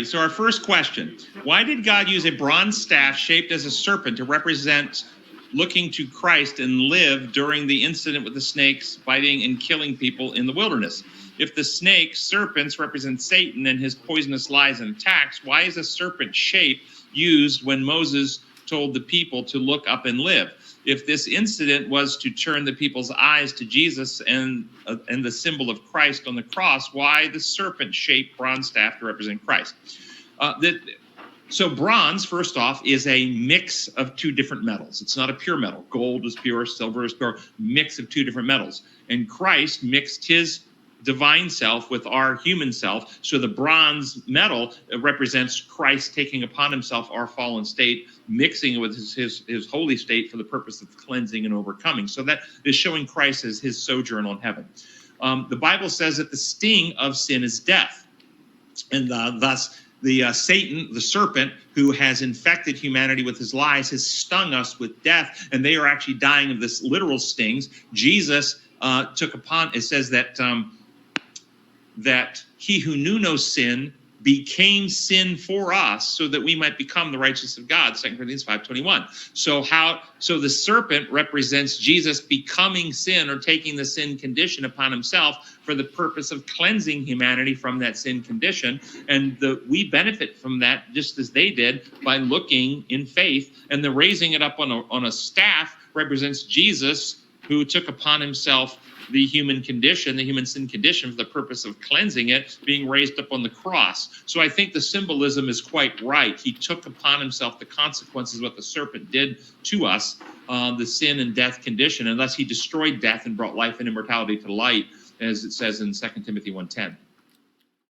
So our first question, why did God use a bronze staff shaped as a serpent to represent looking to Christ and live during the incident with the snakes biting and killing people in the wilderness? If the serpents represent Satan and his poisonous lies and attacks, why is a serpent shape used when Moses told the people to look up and live? If this incident was to turn the people's eyes to Jesus and the symbol of Christ on the cross, why the serpent-shaped bronze staff to represent Christ? So bronze, first off, is a mix of two different metals. It's not a pure metal. Gold is pure, silver is pure, mix of two different metals. And Christ mixed his divine self with our human self. So the bronze metal represents Christ taking upon himself our fallen state, mixing it with his holy state for the purpose of cleansing and overcoming. So that is showing Christ as his sojourn on heaven. The Bible says that the sting of sin is death. And thus the Satan, the serpent, who has infected humanity with his lies, has stung us with death, and they are actually dying of this literal stings. Jesus took upon, it says that he who knew no sin became sin for us so that we might become the righteousness of God, 2 Corinthians 5:21. So the serpent represents Jesus becoming sin or taking the sin condition upon himself for the purpose of cleansing humanity from that sin condition. And we benefit from that just as they did by looking in faith. And the raising it up on a staff represents Jesus, who took upon himself the human condition, the human sin condition, for the purpose of cleansing it, being raised up on the cross. So I think the symbolism is quite right. He took upon himself the consequences of what the serpent did to us, the sin and death condition, unless he destroyed death and brought life and immortality to light, as it says in 2 Timothy 1:10.